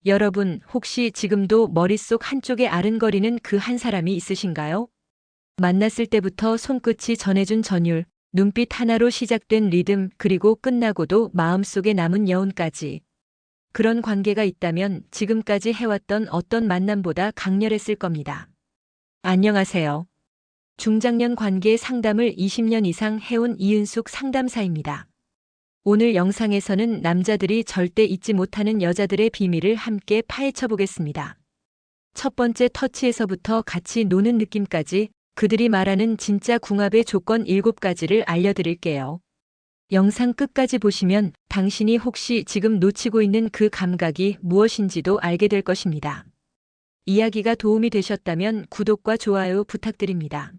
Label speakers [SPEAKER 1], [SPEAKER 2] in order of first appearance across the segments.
[SPEAKER 1] 여러분, 혹시 지금도 머릿속 한쪽에 아른거리는 그 한 사람이 있으신가요? 만났을 때부터 손끝이 전해준 전율, 눈빛 하나로 시작된 리듬, 그리고 끝나고도 마음속에 남은 여운까지. 그런 관계가 있다면 지금까지 해왔던 어떤 만남보다 강렬했을 겁니다. 안녕하세요. 중장년 관계 상담을 20년 이상 해온 이은숙 상담사입니다. 오늘 영상에서는 남자들이 절대 잊지 못하는 여자들의 비밀을 함께 파헤쳐 보겠습니다. 첫 번째 터치에서부터 같이 노는 느낌까지 그들이 말하는 진짜 궁합의 조건 7가지를 알려드릴게요. 영상 끝까지 보시면 당신이 혹시 지금 놓치고 있는 그 감각이 무엇인지도 알게 될 것입니다. 이야기가 도움이 되셨다면 구독과 좋아요 부탁드립니다.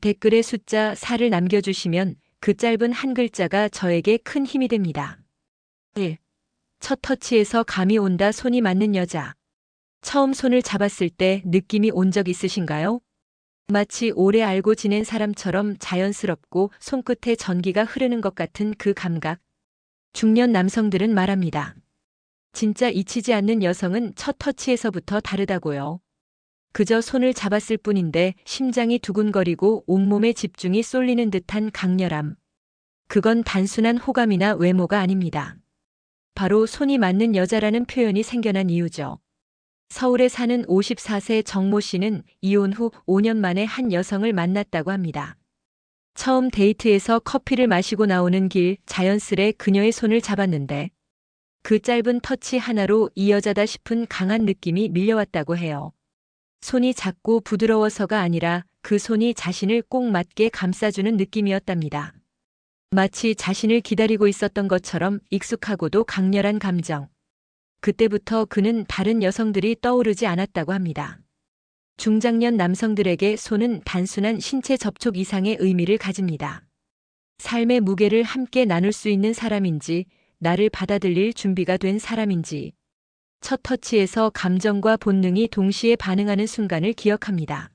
[SPEAKER 1] 댓글에 숫자 4를 남겨주시면 그 짧은 한 글자가 저에게 큰 힘이 됩니다. 1. 첫 터치에서 감이 온다. 손이 맞는 여자. 처음 손을 잡았을 때 느낌이 온 적 있으신가요? 마치 오래 알고 지낸 사람처럼 자연스럽고 손끝에 전기가 흐르는 것 같은 그 감각. 중년 남성들은 말합니다. 진짜 잊히지 않는 여성은 첫 터치에서부터 다르다고요. 그저 손을 잡았을 뿐인데 심장이 두근거리고 온몸에 집중이 쏠리는 듯한 강렬함. 그건 단순한 호감이나 외모가 아닙니다. 바로 손이 맞는 여자라는 표현이 생겨난 이유죠. 서울에 사는 54세 정모 씨는 이혼 후 5년 만에 한 여성을 만났다고 합니다. 처음 데이트에서 커피를 마시고 나오는 길 자연스레 그녀의 손을 잡았는데 그 짧은 터치 하나로 이 여자다 싶은 강한 느낌이 밀려왔다고 해요. 손이 작고 부드러워서가 아니라 그 손이 자신을 꼭 맞게 감싸주는 느낌이었답니다. 마치 자신을 기다리고 있었던 것처럼 익숙하고도 강렬한 감정. 그때부터 그는 다른 여성들이 떠오르지 않았다고 합니다. 중장년 남성들에게 손은 단순한 신체 접촉 이상의 의미를 가집니다. 삶의 무게를 함께 나눌 수 있는 사람인지, 나를 받아들일 준비가 된 사람인지, 첫 터치에서 감정과 본능이 동시에 반응하는 순간을 기억합니다.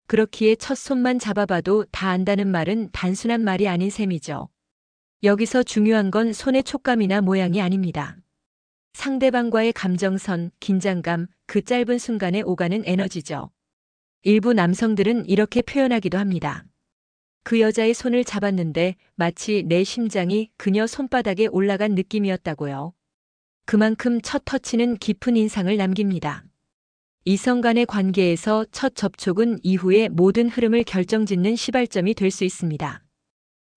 [SPEAKER 1] 그렇기에 첫 손만 잡아봐도 다 안다는 말은 단순한 말이 아닌 셈이죠. 여기서 중요한 건 손의 촉감이나 모양이 아닙니다. 상대방과의 감정선, 긴장감, 그 짧은 순간에 오가는 에너지죠. 일부 남성들은 이렇게 표현하기도 합니다. 그 여자의 손을 잡았는데 마치 내 심장이 그녀 손바닥에 올라간 느낌이었다고요. 그만큼 첫 터치는 깊은 인상을 남깁니다. 이성 간의 관계에서 첫 접촉은 이후의 모든 흐름을 결정짓는 시발점이 될 수 있습니다.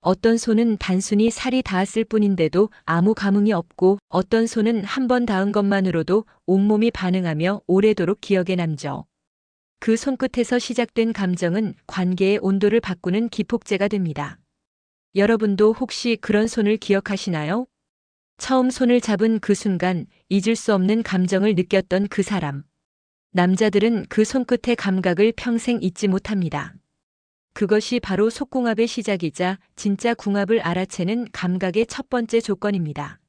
[SPEAKER 1] 어떤 손은 단순히 살이 닿았을 뿐인데도 아무 감흥이 없고 어떤 손은 한 번 닿은 것만으로도 온몸이 반응하며 오래도록 기억에 남죠. 그 손끝에서 시작된 감정은 관계의 온도를 바꾸는 기폭제가 됩니다. 여러분도 혹시 그런 손을 기억하시나요? 처음 손을 잡은 그 순간 잊을 수 없는 감정을 느꼈던 그 사람. 남자들은 그 손끝의 감각을 평생 잊지 못합니다. 그것이 바로 속궁합의 시작이자 진짜 궁합을 알아채는 감각의 첫 번째 조건입니다.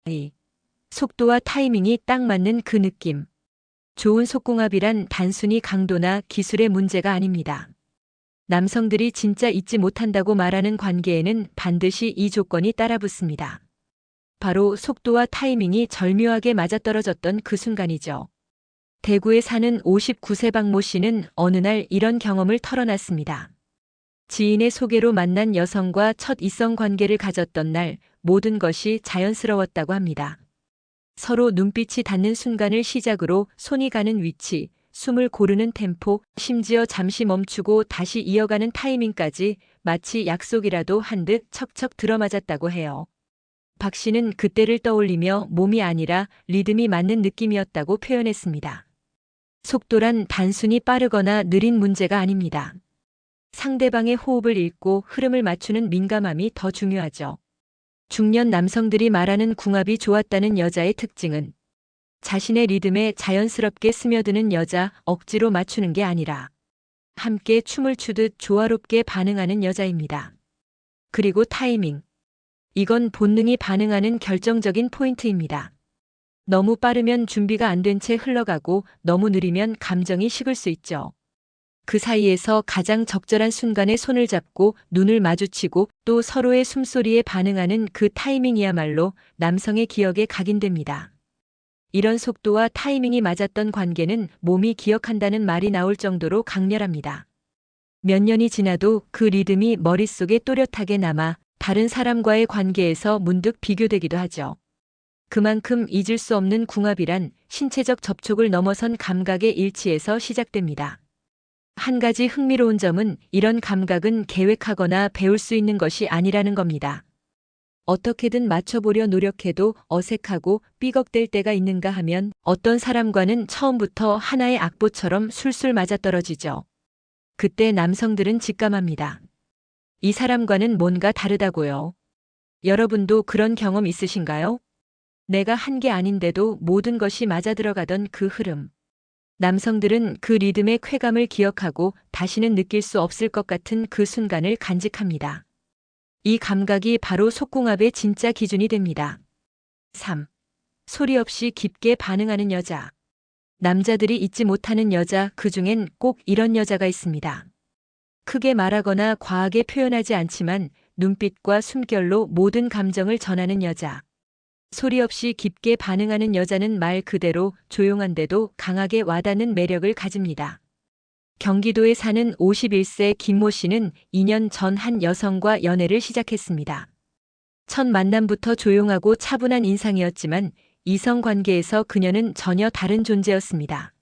[SPEAKER 1] 2. 속도와 타이밍이 딱 맞는 그 느낌. 좋은 속궁합이란 단순히 강도나 기술의 문제가 아닙니다. 남성들이 진짜 잊지 못한다고 말하는 관계에는 반드시 이 조건이 따라붙습니다. 바로 속도와 타이밍이 절묘하게 맞아떨어졌던 그 순간이죠. 대구에 사는 59세 박모 씨는 어느 날 이런 경험을 털어놨습니다. 지인의 소개로 만난 여성과 첫 이성 관계를 가졌던 날 모든 것이 자연스러웠다고 합니다. 서로 눈빛이 닿는 순간을 시작으로 손이 가는 위치, 숨을 고르는 템포, 심지어 잠시 멈추고 다시 이어가는 타이밍까지 마치 약속이라도 한 듯 척척 들어맞았다고 해요. 박 씨는 그때를 떠올리며 몸이 아니라 리듬이 맞는 느낌이었다고 표현했습니다. 속도란 단순히 빠르거나 느린 문제가 아닙니다. 상대방의 호흡을 읽고 흐름을 맞추는 민감함이 더 중요하죠. 중년 남성들이 말하는 궁합이 좋았다는 여자의 특징은 자신의 리듬에 자연스럽게 스며드는 여자, 억지로 맞추는 게 아니라 함께 춤을 추듯 조화롭게 반응하는 여자입니다. 그리고 타이밍. 이건 본능이 반응하는 결정적인 포인트입니다. 너무 빠르면 준비가 안 된 채 흘러가고 너무 느리면 감정이 식을 수 있죠. 그 사이에서 가장 적절한 순간에 손을 잡고 눈을 마주치고 또 서로의 숨소리에 반응하는 그 타이밍이야말로 남성의 기억에 각인됩니다. 이런 속도와 타이밍이 맞았던 관계는 몸이 기억한다는 말이 나올 정도로 강렬합니다. 몇 년이 지나도 그 리듬이 머릿속에 또렷하게 남아 다른 사람과의 관계에서 문득 비교되기도 하죠. 그만큼 잊을 수 없는 궁합이란 신체적 접촉을 넘어선 감각의 일치에서 시작됩니다. 한 가지 흥미로운 점은 이런 감각은 계획하거나 배울 수 있는 것이 아니라는 겁니다. 어떻게든 맞춰보려 노력해도 어색하고 삐걱댈 때가 있는가 하면 어떤 사람과는 처음부터 하나의 악보처럼 술술 맞아떨어지죠. 그때 남성들은 직감합니다. 이 사람과는 뭔가 다르다고요. 여러분도 그런 경험 있으신가요? 내가 한 게 아닌데도 모든 것이 맞아들어가던 그 흐름. 남성들은 그 리듬의 쾌감을 기억하고 다시는 느낄 수 없을 것 같은 그 순간을 간직합니다. 이 감각이 바로 속궁합의 진짜 기준이 됩니다. 3. 소리 없이 깊게 반응하는 여자. 남자들이 잊지 못하는 여자, 그중엔 꼭 이런 여자가 있습니다. 크게 말하거나 과하게 표현하지 않지만 눈빛과 숨결로 모든 감정을 전하는 여자. 소리 없이 깊게 반응하는 여자는 말 그대로 조용한데도 강하게 와닿는 매력을 가집니다. 경기도에 사는 51세 김모 씨는 2년 전 한 여성과 연애를 시작했습니다. 첫 만남부터 조용하고 차분한 인상이었지만 이성 관계에서 그녀는 전혀 다른 존재였습니다.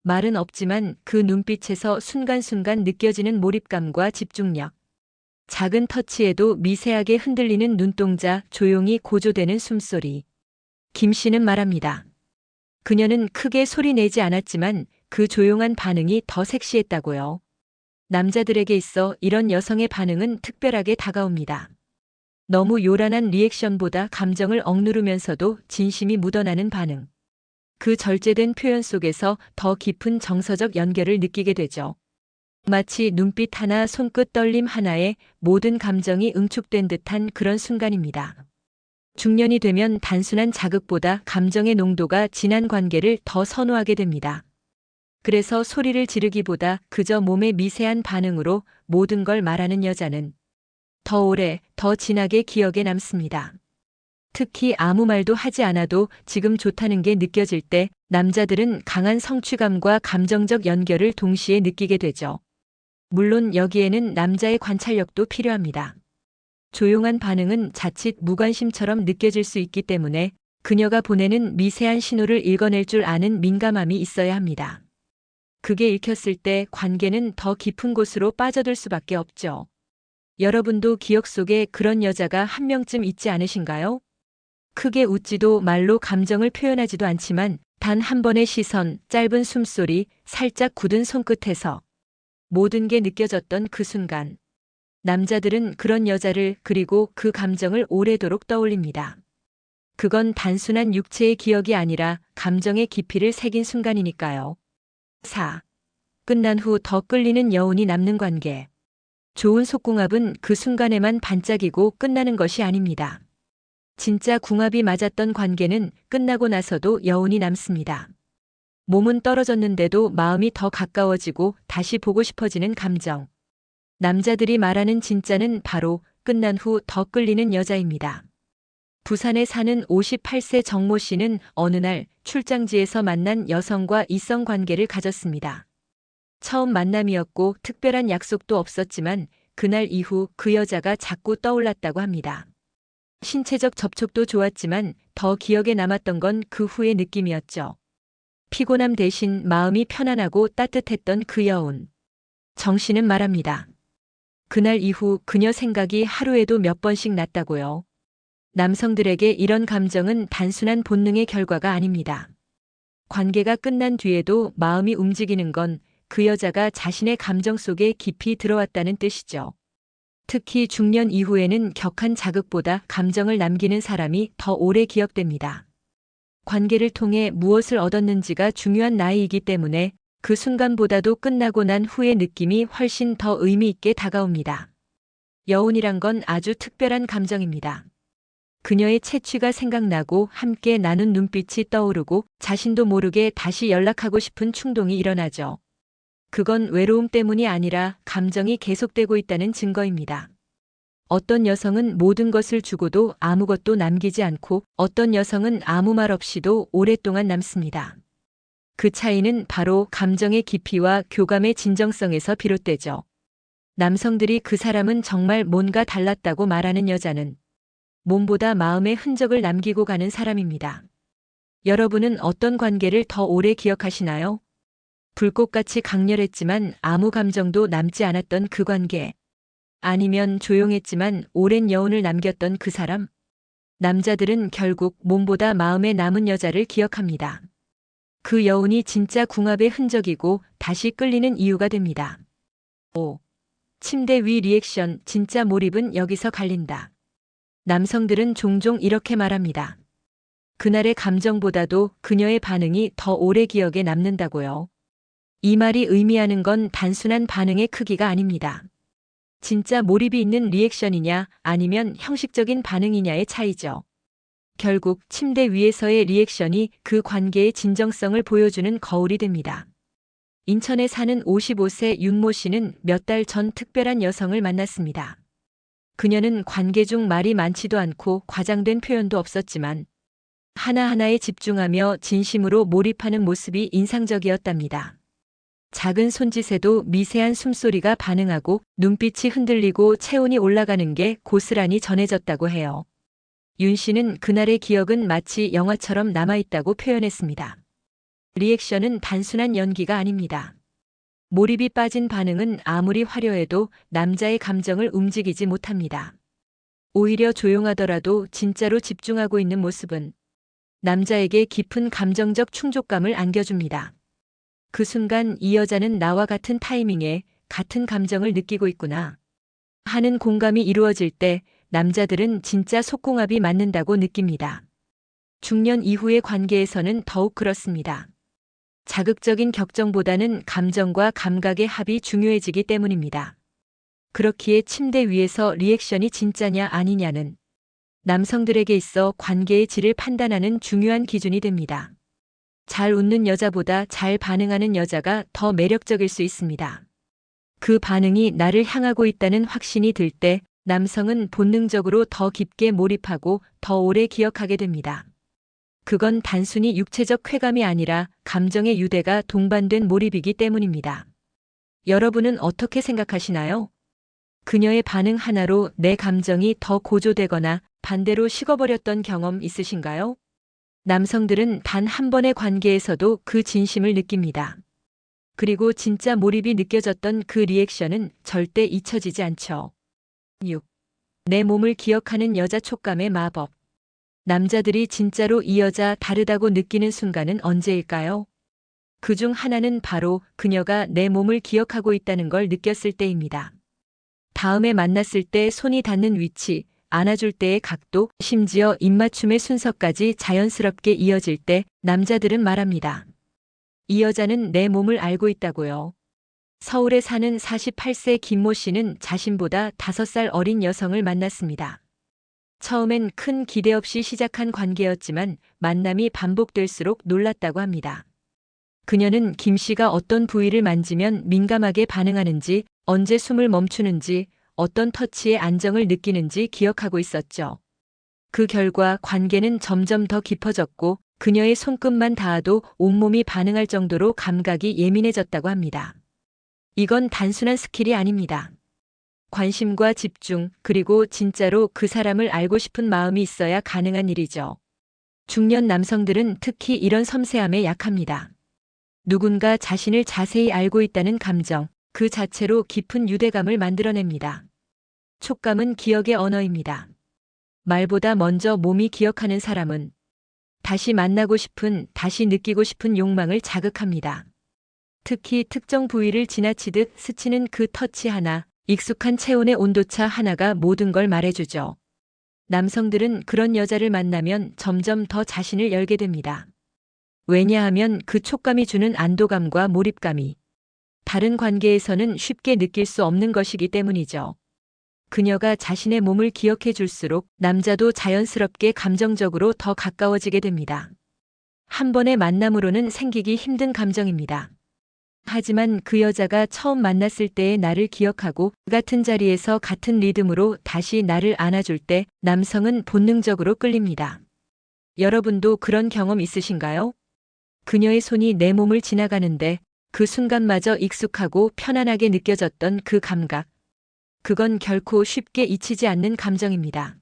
[SPEAKER 1] 말은 없지만 그 눈빛에서 순간순간 느껴지는 몰입감과 집중력. 작은 터치에도 미세하게 흔들리는 눈동자, 조용히 고조되는 숨소리. 김 씨는 말합니다. 그녀는 크게 소리 내지 않았지만 그 조용한 반응이 더 섹시했다고요. 남자들에게 있어 이런 여성의 반응은 특별하게 다가옵니다. 너무 요란한 리액션보다 감정을 억누르면서도 진심이 묻어나는 반응. 그 절제된 표현 속에서 더 깊은 정서적 연결을 느끼게 되죠. 마치 눈빛 하나, 손끝 떨림 하나에 모든 감정이 응축된 듯한 그런 순간입니다. 중년이 되면 단순한 자극보다 감정의 농도가 진한 관계를 더 선호하게 됩니다. 그래서 소리를 지르기보다 그저 몸의 미세한 반응으로 모든 걸 말하는 여자는 더 오래, 더 진하게 기억에 남습니다. 특히 아무 말도 하지 않아도 지금 좋다는 게 느껴질 때 남자들은 강한 성취감과 감정적 연결을 동시에 느끼게 되죠. 물론 여기에는 남자의 관찰력도 필요합니다. 조용한 반응은 자칫 무관심처럼 느껴질 수 있기 때문에 그녀가 보내는 미세한 신호를 읽어낼 줄 아는 민감함이 있어야 합니다. 그게 읽혔을 때 관계는 더 깊은 곳으로 빠져들 수밖에 없죠. 여러분도 기억 속에 그런 여자가 한 명쯤 있지 않으신가요? 크게 웃지도 말로 감정을 표현하지도 않지만 단 한 번의 시선, 짧은 숨소리, 살짝 굳은 손끝에서 모든 게 느껴졌던 그 순간. 남자들은 그런 여자를 그리고 그 감정을 오래도록 떠올립니다. 그건 단순한 육체의 기억이 아니라 감정의 깊이를 새긴 순간이니까요. 4. 끝난 후 더 끌리는 여운이 남는 관계. 좋은 속궁합은 그 순간에만 반짝이고 끝나는 것이 아닙니다. 진짜 궁합이 맞았던 관계는 끝나고 나서도 여운이 남습니다. 몸은 떨어졌는데도 마음이 더 가까워지고 다시 보고 싶어지는 감정. 남자들이 말하는 진짜는 바로 끝난 후 더 끌리는 여자입니다. 부산에 사는 58세 정모 씨는 어느 날 출장지에서 만난 여성과 이성 관계를 가졌습니다. 처음 만남이었고 특별한 약속도 없었지만 그날 이후 그 여자가 자꾸 떠올랐다고 합니다. 신체적 접촉도 좋았지만 더 기억에 남았던 건 그 후의 느낌이었죠. 피곤함 대신 마음이 편안하고 따뜻했던 그 여운. 정 씨는 말합니다. 그날 이후 그녀 생각이 하루에도 몇 번씩 났다고요. 남성들에게 이런 감정은 단순한 본능의 결과가 아닙니다. 관계가 끝난 뒤에도 마음이 움직이는 건 그 여자가 자신의 감정 속에 깊이 들어왔다는 뜻이죠. 특히 중년 이후에는 격한 자극보다 감정을 남기는 사람이 더 오래 기억됩니다. 관계를 통해 무엇을 얻었는지가 중요한 나이이기 때문에 그 순간보다도 끝나고 난 후의 느낌이 훨씬 더 의미 있게 다가옵니다. 여운이란 건 아주 특별한 감정입니다. 그녀의 채취가 생각나고 함께 나눈 눈빛이 떠오르고 자신도 모르게 다시 연락하고 싶은 충동이 일어나죠. 그건 외로움 때문이 아니라 감정이 계속되고 있다는 증거입니다. 어떤 여성은 모든 것을 주고도 아무것도 남기지 않고 어떤 여성은 아무 말 없이도 오랫동안 남습니다. 그 차이는 바로 감정의 깊이와 교감의 진정성에서 비롯되죠. 남성들이 그 사람은 정말 뭔가 달랐다고 말하는 여자는 몸보다 마음의 흔적을 남기고 가는 사람입니다. 여러분은 어떤 관계를 더 오래 기억하시나요? 불꽃같이 강렬했지만 아무 감정도 남지 않았던 그 관계. 아니면 조용했지만 오랜 여운을 남겼던 그 사람. 남자들은 결국 몸보다 마음에 남은 여자를 기억합니다. 그 여운이 진짜 궁합의 흔적이고 다시 끌리는 이유가 됩니다. 5. 침대 위 리액션, 진짜 몰입은 여기서 갈린다. 남성들은 종종 이렇게 말합니다. 그날의 감정보다도 그녀의 반응이 더 오래 기억에 남는다고요. 이 말이 의미하는 건 단순한 반응의 크기가 아닙니다. 진짜 몰입이 있는 리액션이냐 아니면 형식적인 반응이냐의 차이죠. 결국 침대 위에서의 리액션이 그 관계의 진정성을 보여주는 거울이 됩니다. 인천에 사는 55세 윤모 씨는 몇 달 전 특별한 여성을 만났습니다. 그녀는 관계 중 말이 많지도 않고 과장된 표현도 없었지만 하나하나에 집중하며 진심으로 몰입하는 모습이 인상적이었답니다. 작은 손짓에도 미세한 숨소리가 반응하고 눈빛이 흔들리고 체온이 올라가는 게 고스란히 전해졌다고 해요. 윤 씨는 그날의 기억은 마치 영화처럼 남아있다고 표현했습니다. 리액션은 단순한 연기가 아닙니다. 몰입이 빠진 반응은 아무리 화려해도 남자의 감정을 움직이지 못합니다. 오히려 조용하더라도 진짜로 집중하고 있는 모습은 남자에게 깊은 감정적 충족감을 안겨줍니다. 그 순간 이 여자는 나와 같은 타이밍에 같은 감정을 느끼고 있구나 하는 공감이 이루어질 때 남자들은 진짜 속궁합이 맞는다고 느낍니다. 중년 이후의 관계에서는 더욱 그렇습니다. 자극적인 격정보다는 감정과 감각의 합이 중요해지기 때문입니다. 그렇기에 침대 위에서 리액션이 진짜냐 아니냐는 남성들에게 있어 관계의 질을 판단하는 중요한 기준이 됩니다. 잘 웃는 여자보다 잘 반응하는 여자가 더 매력적일 수 있습니다. 그 반응이 나를 향하고 있다는 확신이 들 때 남성은 본능적으로 더 깊게 몰입하고 더 오래 기억하게 됩니다. 그건 단순히 육체적 쾌감이 아니라 감정의 유대가 동반된 몰입이기 때문입니다. 여러분은 어떻게 생각하시나요? 그녀의 반응 하나로 내 감정이 더 고조되거나 반대로 식어버렸던 경험 있으신가요? 남성들은 단 한 번의 관계에서도 그 진심을 느낍니다. 그리고 진짜 몰입이 느껴졌던 그 리액션은 절대 잊혀지지 않죠. 6. 내 몸을 기억하는 여자 촉감의 마법. 남자들이 진짜로 이 여자 다르다고 느끼는 순간은 언제일까요? 그 중 하나는 바로 그녀가 내 몸을 기억하고 있다는 걸 느꼈을 때입니다. 다음에 만났을 때 손이 닿는 위치, 안아줄 때의 각도, 심지어 입맞춤의 순서까지 자연스럽게 이어질 때 남자들은 말합니다. 이 여자는 내 몸을 알고 있다고요. 서울에 사는 48세 김모 씨는 자신보다 5살 어린 여성을 만났습니다. 처음엔 큰 기대 없이 시작한 관계였지만 만남이 반복될수록 놀랐다고 합니다. 그녀는 김 씨가 어떤 부위를 만지면 민감하게 반응하는지, 언제 숨을 멈추는지, 어떤 터치에 안정을 느끼는지 기억하고 있었죠. 그 결과 관계는 점점 더 깊어졌고 그녀의 손끝만 닿아도 온몸이 반응할 정도로 감각이 예민해졌다고 합니다. 이건 단순한 스킬이 아닙니다. 관심과 집중, 그리고 진짜로 그 사람을 알고 싶은 마음이 있어야 가능한 일이죠. 중년 남성들은 특히 이런 섬세함에 약합니다. 누군가 자신을 자세히 알고 있다는 감정, 그 자체로 깊은 유대감을 만들어냅니다. 촉감은 기억의 언어입니다. 말보다 먼저 몸이 기억하는 사람은 다시 만나고 싶은, 다시 느끼고 싶은 욕망을 자극합니다. 특히 특정 부위를 지나치듯 스치는 그 터치 하나, 익숙한 체온의 온도차 하나가 모든 걸 말해주죠. 남성들은 그런 여자를 만나면 점점 더 자신을 열게 됩니다. 왜냐하면 그 촉감이 주는 안도감과 몰입감이 다른 관계에서는 쉽게 느낄 수 없는 것이기 때문이죠. 그녀가 자신의 몸을 기억해 줄수록 남자도 자연스럽게 감정적으로 더 가까워지게 됩니다. 한 번의 만남으로는 생기기 힘든 감정입니다. 하지만 그 여자가 처음 만났을 때의 나를 기억하고 같은 자리에서 같은 리듬으로 다시 나를 안아줄 때 남성은 본능적으로 끌립니다. 여러분도 그런 경험 있으신가요? 그녀의 손이 내 몸을 지나가는데 그 순간마저 익숙하고 편안하게 느껴졌던 그 감각. 그건 결코 쉽게 잊히지 않는 감정입니다.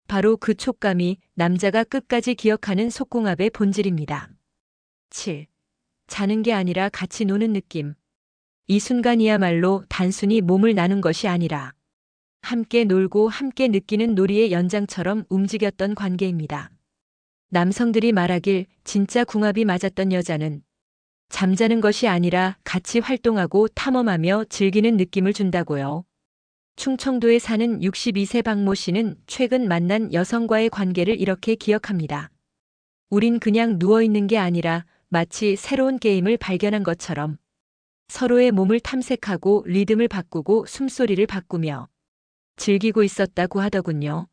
[SPEAKER 1] 바로 그 촉감이 남자가 끝까지 기억하는 속궁합의 본질입니다. 7. 자는 게 아니라 같이 노는 느낌. 이 순간이야말로 단순히 몸을 나눈 것이 아니라 함께 놀고 함께 느끼는 놀이의 연장처럼 움직였던 관계입니다. 남성들이 말하길 진짜 궁합이 맞았던 여자는 잠자는 것이 아니라 같이 활동하고 탐험하며 즐기는 느낌을 준다고요. 충청도에 사는 62세 박모 씨는 최근 만난 여성과의 관계를 이렇게 기억합니다. 우린 그냥 누워있는 게 아니라 마치 새로운 게임을 발견한 것처럼 서로의 몸을 탐색하고 리듬을 바꾸고 숨소리를 바꾸며 즐기고 있었다고 하더군요.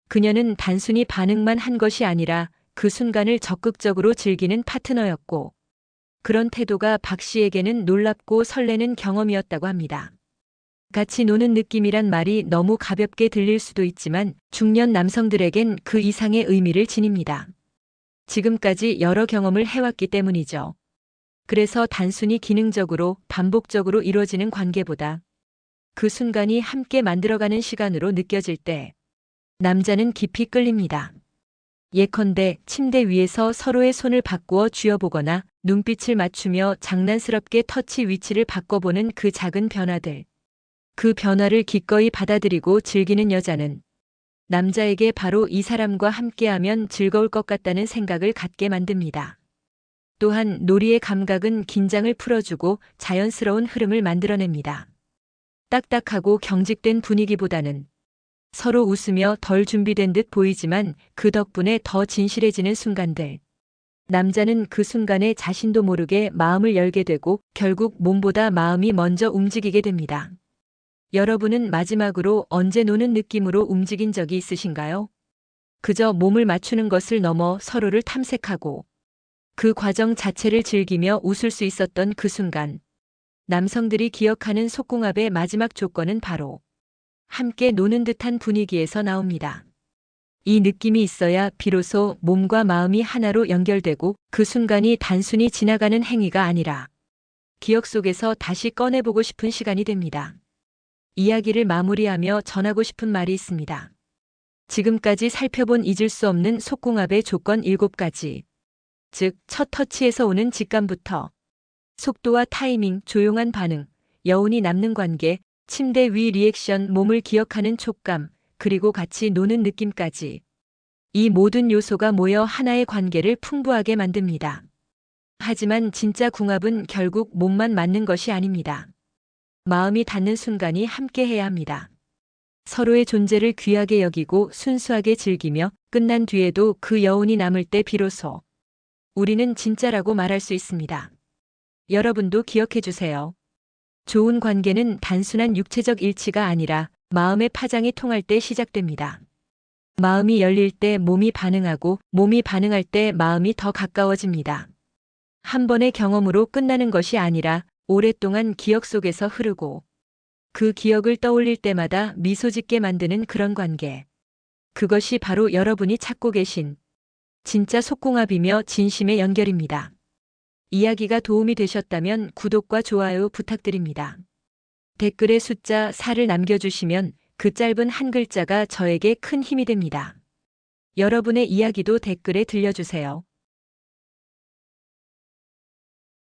[SPEAKER 1] 그녀는 단순히 반응만 한 것이 아니라 그 순간을 적극적으로 즐기는 파트너였고 그런 태도가 박 씨에게는 놀랍고 설레는 경험이었다고 합니다. 같이 노는 느낌이란 말이 너무 가볍게 들릴 수도 있지만 중년 남성들에겐 그 이상의 의미를 지닙니다. 지금까지 여러 경험을 해왔기 때문이죠. 그래서 단순히 기능적으로 반복적으로 이루어지는 관계보다 그 순간이 함께 만들어가는 시간으로 느껴질 때 남자는 깊이 끌립니다. 예컨대 침대 위에서 서로의 손을 바꾸어 쥐어보거나 눈빛을 맞추며 장난스럽게 터치 위치를 바꿔보는 그 작은 변화들. 그 변화를 기꺼이 받아들이고 즐기는 여자는 남자에게 바로 이 사람과 함께하면 즐거울 것 같다는 생각을 갖게 만듭니다. 또한 놀이의 감각은 긴장을 풀어주고 자연스러운 흐름을 만들어냅니다. 딱딱하고 경직된 분위기보다는 서로 웃으며 덜 준비된 듯 보이지만 그 덕분에 더 진실해지는 순간들. 남자는 그 순간에 자신도 모르게 마음을 열게 되고 결국 몸보다 마음이 먼저 움직이게 됩니다. 여러분은 마지막으로 언제 노는 느낌으로 움직인 적이 있으신가요? 그저 몸을 맞추는 것을 넘어 서로를 탐색하고 그 과정 자체를 즐기며 웃을 수 있었던 그 순간. 남성들이 기억하는 속궁합의 마지막 조건은 바로 함께 노는 듯한 분위기에서 나옵니다. 이 느낌이 있어야 비로소 몸과 마음이 하나로 연결되고 그 순간이 단순히 지나가는 행위가 아니라 기억 속에서 다시 꺼내보고 싶은 시간이 됩니다. 이야기를 마무리하며 전하고 싶은 말이 있습니다. 지금까지 살펴본 잊을 수 없는 속궁합의 조건 7가지. 즉, 첫 터치에서 오는 직감부터 속도와 타이밍, 조용한 반응, 여운이 남는 관계, 침대 위 리액션, 몸을 기억하는 촉감, 그리고 같이 노는 느낌까지. 이 모든 요소가 모여 하나의 관계를 풍부하게 만듭니다. 하지만 진짜 궁합은 결국 몸만 맞는 것이 아닙니다. 마음이 닿는 순간이 함께해야 합니다. 서로의 존재를 귀하게 여기고 순수하게 즐기며 끝난 뒤에도 그 여운이 남을 때 비로소 우리는 진짜라고 말할 수 있습니다. 여러분도 기억해 주세요. 좋은 관계는 단순한 육체적 일치가 아니라 마음의 파장이 통할 때 시작됩니다. 마음이 열릴 때 몸이 반응하고 몸이 반응할 때 마음이 더 가까워집니다. 한 번의 경험으로 끝나는 것이 아니라 오랫동안 기억 속에서 흐르고 그 기억을 떠올릴 때마다 미소 짓게 만드는 그런 관계. 그것이 바로 여러분이 찾고 계신 진짜 속궁합이며 진심의 연결입니다. 이야기가 도움이 되셨다면 구독과 좋아요 부탁드립니다. 댓글에 숫자 4를 남겨주시면 그 짧은 한 글자가 저에게 큰 힘이 됩니다. 여러분의 이야기도 댓글에 들려주세요.